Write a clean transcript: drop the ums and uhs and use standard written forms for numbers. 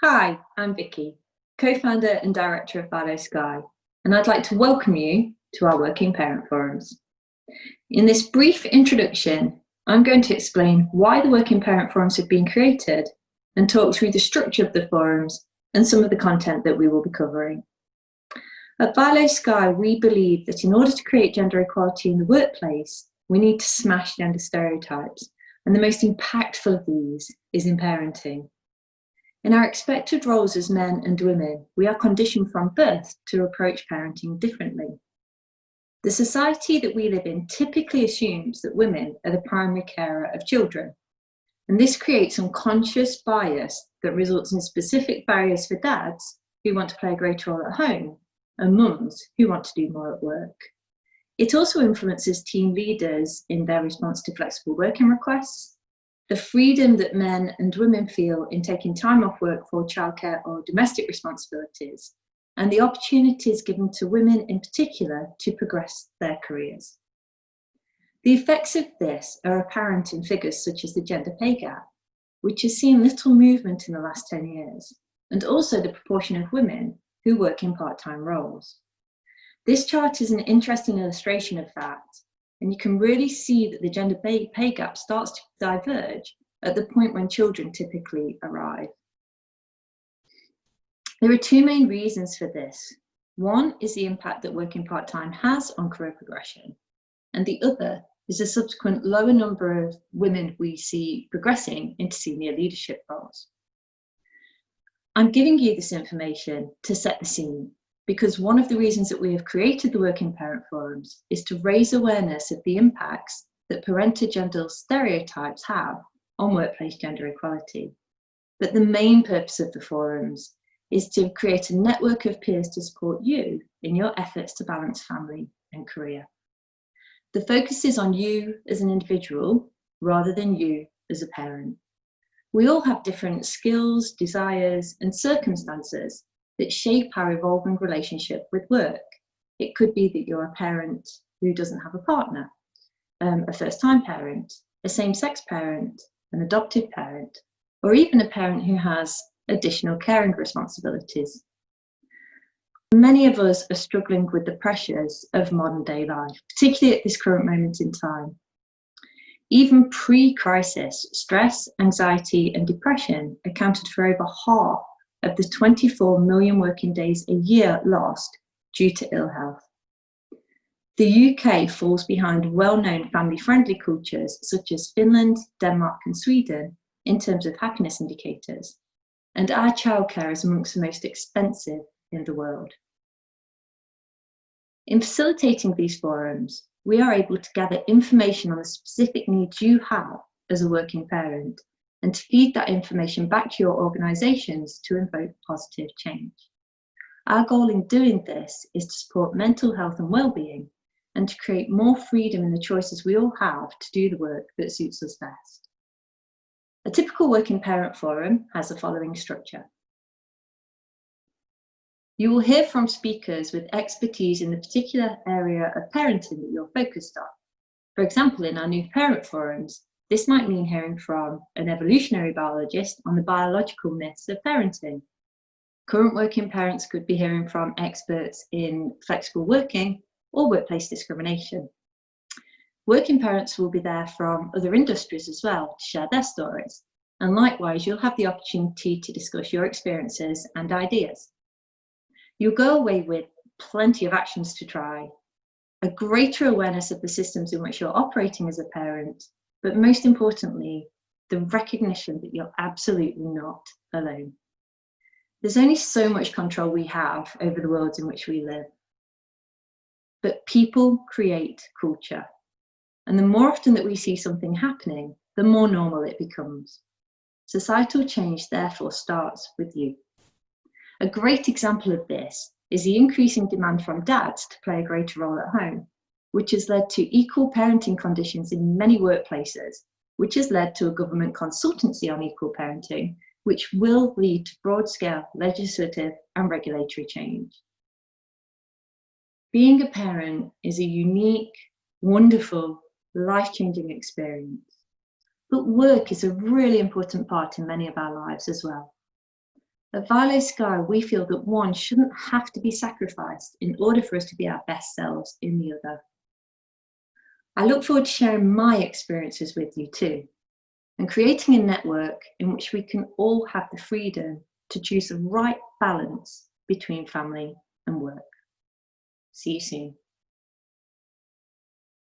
Hi, I'm Vicky, co-founder and director of Vilo, and I'd like to welcome you to our Working Parent Forums. In this brief introduction, I'm going to explain why the Working Parent Forums have been created and talk through the structure of the forums and some of the content that we will be covering. At Vilo, we believe that in order to create gender equality in the workplace, we need to smash gender stereotypes, and the most impactful of these is in parenting. In our expected roles as men and women, we are conditioned from birth to approach parenting differently. The society that we live in typically assumes that women are the primary carer of children, and this creates unconscious bias that results in specific barriers for dads who want to play a greater role at home and mums who want to do more at work. It also influences team leaders in their response to flexible working requests, the freedom that men and women feel in taking time off work for childcare or domestic responsibilities, and the opportunities given to women in particular to progress their careers. The effects of this are apparent in figures such as the gender pay gap, which has seen little movement in the last 10 years, and also the proportion of women who work in part-time roles. This chart is an interesting illustration of that, and you can really see that the gender pay gap starts to diverge at the point when children typically arrive. There are two main reasons for this. One is the impact that working part-time has on career progression, and the other is the subsequent lower number of women we see progressing into senior leadership roles. I'm giving you this information to set the scene, because one of the reasons that we have created the Working Parent Forums is to raise awareness of the impacts that parental gender stereotypes have on workplace gender equality. But the main purpose of the forums is to create a network of peers to support you in your efforts to balance family and career. The focus is on you as an individual rather than you as a parent. We all have different skills, desires, and circumstances that shape our evolving relationship with work. It could be that you're a parent who doesn't have a partner, a first-time parent, a same-sex parent, an adoptive parent, or even a parent who has additional caring responsibilities. Many of us are struggling with the pressures of modern day life, particularly at this current moment in time. Even pre-crisis, stress, anxiety, and depression accounted for over half of the 24 million working days a year lost due to ill health. The UK falls behind well-known family-friendly cultures such as Finland, Denmark, and Sweden in terms of happiness indicators, and our childcare is amongst the most expensive in the world. In facilitating these forums, we are able to gather information on the specific needs you have as a working parent, and to feed that information back to your organisations to invoke positive change. Our goal in doing this is to support mental health and well-being, and to create more freedom in the choices we all have to do the work that suits us best. A typical working parent forum has the following structure. You will hear from speakers with expertise in the particular area of parenting that you're focused on. For example, in our new parent forums, this might mean hearing from an evolutionary biologist on the biological myths of parenting. Current working parents could be hearing from experts in flexible working or workplace discrimination. Working parents will be there from other industries as well to share their stories. And likewise, you'll have the opportunity to discuss your experiences and ideas. You'll go away with plenty of actions to try, a greater awareness of the systems in which you're operating as a parent, but most importantly, the recognition that you're absolutely not alone. There's only so much control we have over the worlds in which we live. But people create culture. And the more often that we see something happening, the more normal it becomes. Societal change therefore starts with you. A great example of this is the increasing demand from dads to play a greater role at home, which has led to equal parenting conditions in many workplaces, which has led to a government consultancy on equal parenting, which will lead to broad-scale legislative and regulatory change. Being a parent is a unique, wonderful, life-changing experience. But work is a really important part in many of our lives as well. At Vilo Sky, we feel that one shouldn't have to be sacrificed in order for us to be our best selves in the other. I look forward to sharing my experiences with you too, and creating a network in which we can all have the freedom to choose the right balance between family and work. See you soon.